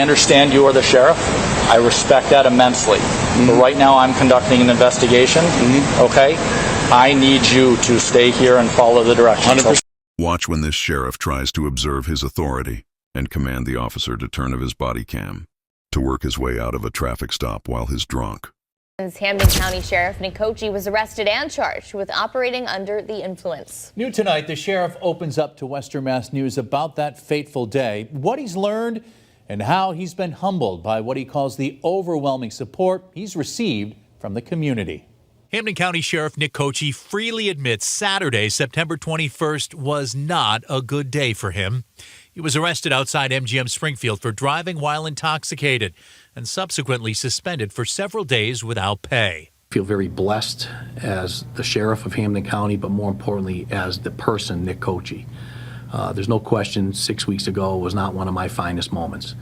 understand you are the sheriff. I respect that immensely. But right now I'm conducting an investigation. Okay? I need you to stay here and follow the directions. 100%. Watch when this sheriff tries to observe his authority and command the officer to turn of his body cam to work his way out of a traffic stop while he's drunk. Hampden County Sheriff Nick Kochi was arrested and charged with operating under the influence. New tonight, the sheriff opens up to Western Mass News about that fateful day, what he's learned, and how he's been humbled by what he calls the overwhelming support he's received from the community. Hampden County Sheriff Nick Kochi freely admits Saturday, September 21st, was not a good day for him. He was arrested outside MGM Springfield for driving while intoxicated and subsequently suspended for several days without pay. I feel very blessed as the sheriff of Hampden County, but more importantly, as the person, Nick Kochi. There's no question 6 weeks ago was not one of my finest moments.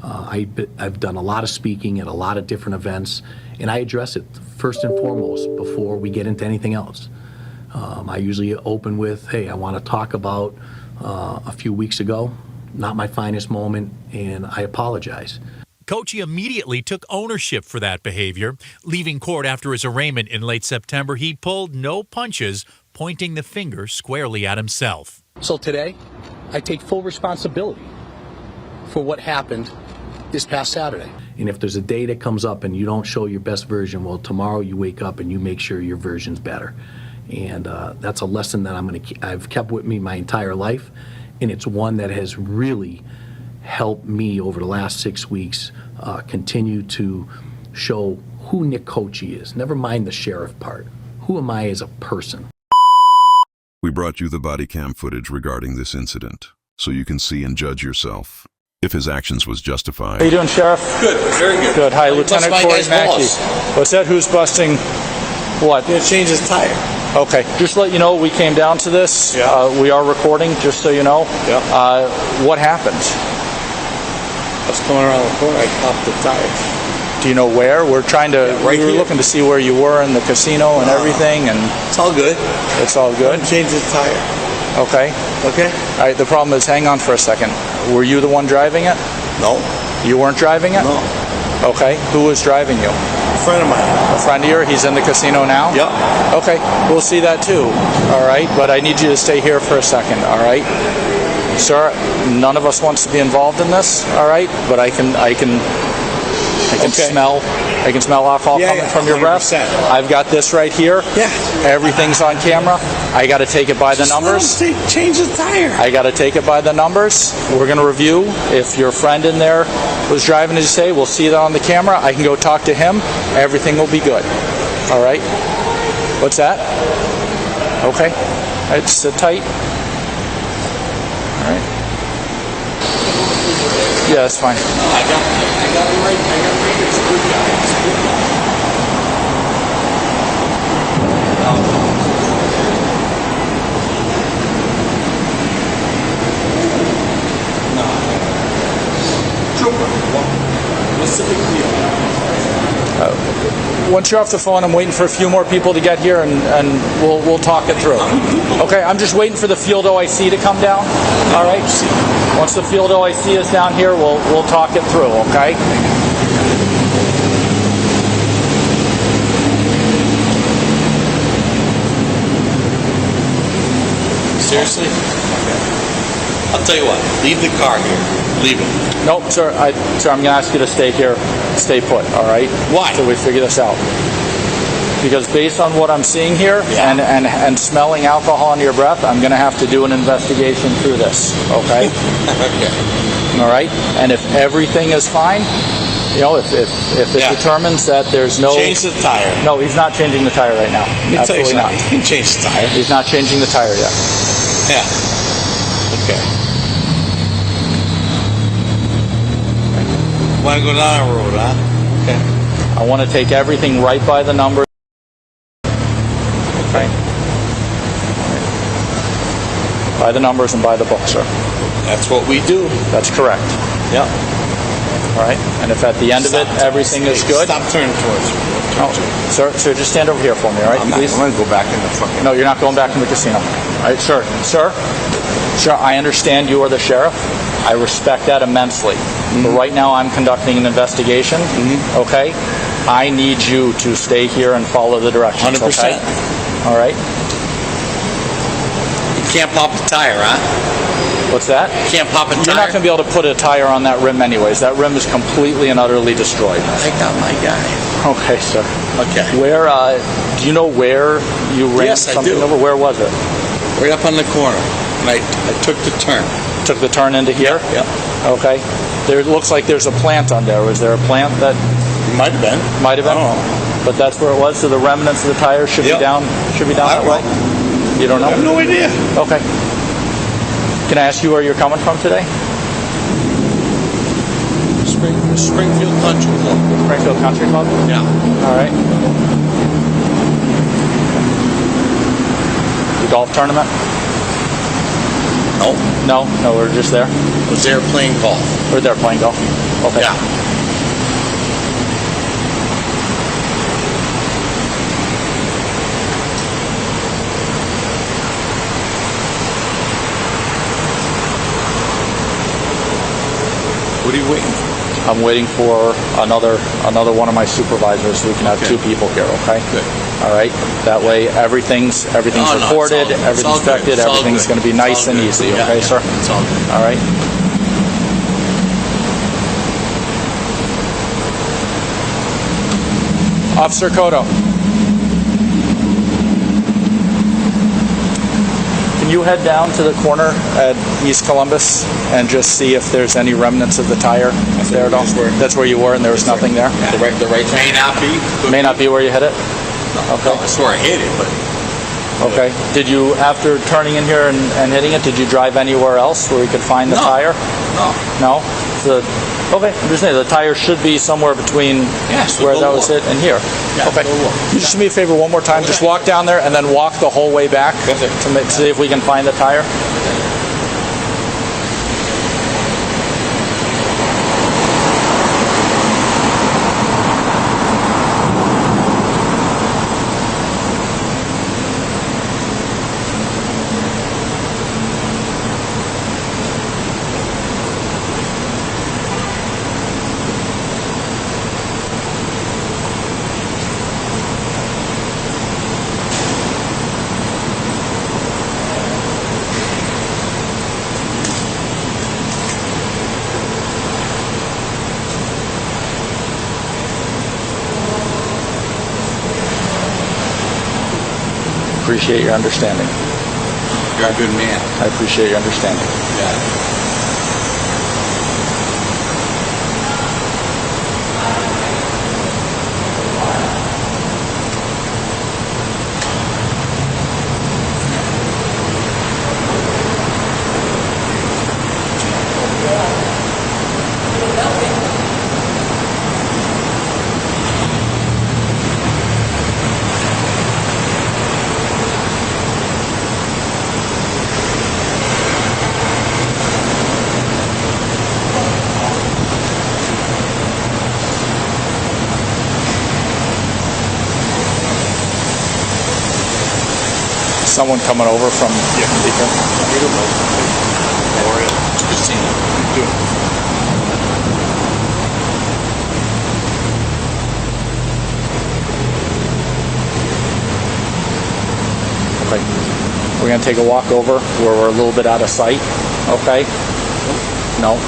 I've done a lot of speaking at a lot of different events, and I address it first and foremost before we get into anything else. I usually open with, hey, I want to talk about a few weeks ago, not my finest moment, and I apologize. Kochi immediately took ownership for that behavior. Leaving court after his arraignment in late September, he pulled no punches, pointing the finger squarely at himself. So today, I take full responsibility for what happened this past Saturday. And if there's a day that comes up and you don't show your best version, well, tomorrow you wake up and you make sure your version's better. And that's a lesson that I've kept with me my entire life, and it's one that has really helped me over the last 6 weeks continue to show who Nick Kochi is. Never mind the sheriff part. Who am I as a person? We brought you the body cam footage regarding this incident, so you can see and judge yourself if his actions was justified. How you doing, Sheriff? Good, very good. Good. Hi, Lieutenant Corey Mackey. What's that? Who's busting what? Gonna change his tire. Okay. Just to let you know, we came down to this. Yeah. We are recording, just so you know. Yeah. What happened? I was coming around the corner, I popped the tire. Do you know where? We're trying to, right we were here. looking to see where you were in the casino and everything, and It's all good. it's all good? Change his tire. Okay. Okay? All right, the problem is, hang on for a second. Were you the one driving it? No. You weren't driving it? No. Okay. Who was driving you? A friend of mine. A friend of yours? He's in the casino now? Yep. Okay, we'll see that too. All right, but I need you to stay here for a second, all right? Sir, none of us wants to be involved in this, all right? But I can Okay. smell alcohol coming from your breath. 100%. I've got this right here. Yeah. Everything's on camera. I got to take it by the numbers. Change the tire. I got to take it by the numbers. We're going to review if your friend in there was driving, as you say. We'll see that on the camera. I can go talk to him. Everything will be good. All right? What's that? Okay. All right, sit tight. All right. Yeah, that's fine. I got him right. It's a good guy. It's a good guy. What's the big deal? Once you're off the phone, I'm waiting for a few more people to get here, and we'll talk it through. Okay, I'm just waiting for the field OIC to come down. All right. Once the field OIC is down here, we'll talk it through. Okay. Seriously? Okay. I'll tell you what. Leave the car here. Leave it. Nope, sir. Sir, I'm going to ask you to stay here. Stay put. All right. Why? Till we figure this out. Because based on what I'm seeing here and smelling alcohol in your breath, I'm going to have to do an investigation through this. Okay. Okay. All right. And if everything is fine, you know, if it determines that there's no Change the tire. No, he's not changing the tire right now. Let me Absolutely tell you not. something. He can change the tire. He's not changing the tire yet. Yeah. Okay. Want to go down the road, huh? Okay. I want to take everything right by the numbers. Okay. By the numbers and by the book, sir. That's what we do. That's correct. Yep. All right. And if at the end of it everything is good. Stop turning towards me. Oh, sir, just stand over here for me, all right? Please. I'm going to go back in the fucking... No, you're not going back in the casino. All right, sir. Sir, I understand you are the sheriff. I respect that immensely. But right now I'm conducting an investigation, okay? I need you to stay here and follow the directions, 100%. okay? All right? You can't pop the tire, huh? What's that? You can't pop a tire. You're not going to be able to put a tire on that rim anyways. That rim is completely and utterly destroyed. I got my guy. Okay, sir. Okay. Where, do you know where you ran Yes, I something do. over? Where was it? Right up on the corner. And I took the turn. Took the turn into here? Yep. Okay. There looks like there's a plant on there. Was there a plant that Might have been. might have been? I don't know. But that's where it was. So the remnants of the tires should be Yep. down. Should be down I that don't way. You don't know? I have no idea. Okay. Can I ask you where you're coming from today? Springfield Country Club. Springfield Country Club. Yeah. All right. The golf tournament? No. No, we're just there. Was there playing golf? We're there playing golf. Okay. Yeah. What are you waiting for? I'm waiting for another one of my supervisors so we can have Okay. two people here, okay? Good. All right? That way everything's No, it's recorded, all everything's good. inspected, It's all everything's good. going to be It's all nice and good. easy, Yeah, okay, yeah. sir? It's all good. All right? Officer Cotto. Can you head down to the corner at East Columbus and just see if there's any remnants of the tire there at all? That's where you were and there was nothing there? The right may not be. May not be where you hit it? Okay. No, that's where I hit it, but Okay. Did you, after turning in here and hitting it, did you drive anywhere else where you could find the No. tire? no. No? So, okay, I'm just saying, the tire should be somewhere between Yes, where go that was look. hit and here. Yeah, Okay. go look. You just do me a favor one more time, just walk down there and then walk the whole way back Okay. to see if we can find the tire. Appreciate your understanding. You're a good man. I appreciate your understanding. Yeah. Someone coming over from Beacon. How are you? It's Christina. How you doing? Okay. We're going to take a walk over where we're a little bit out of sight. Okay? No?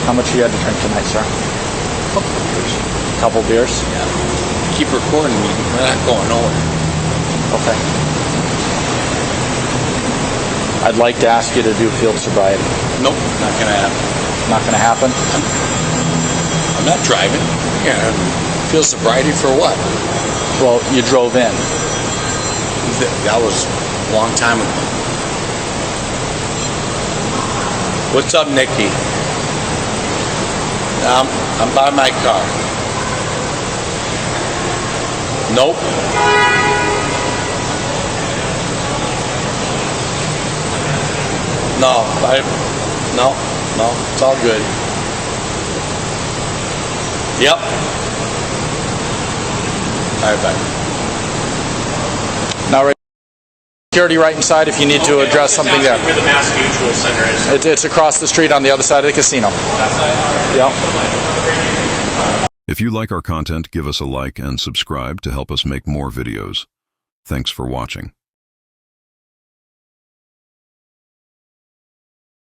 How much you had to drink tonight, sir? Couple beers? Yeah. Keep recording me. We're not going nowhere. Okay. I'd like to ask you to do field sobriety. Nope, not gonna happen. Not going to happen? I'm not driving. Yeah. Field sobriety for what? Well, you drove in. That was a long time ago. What's up, Nikki? I'm by my car. Nope. No, it's all good. Yep. All right, bye. Now, Security right inside if you need to address something there. Where the Mass Mutual Center is. It's across the street on the other side of the casino. Yep. If you like our content, give us a like and subscribe to help us make more videos. Thanks for watching.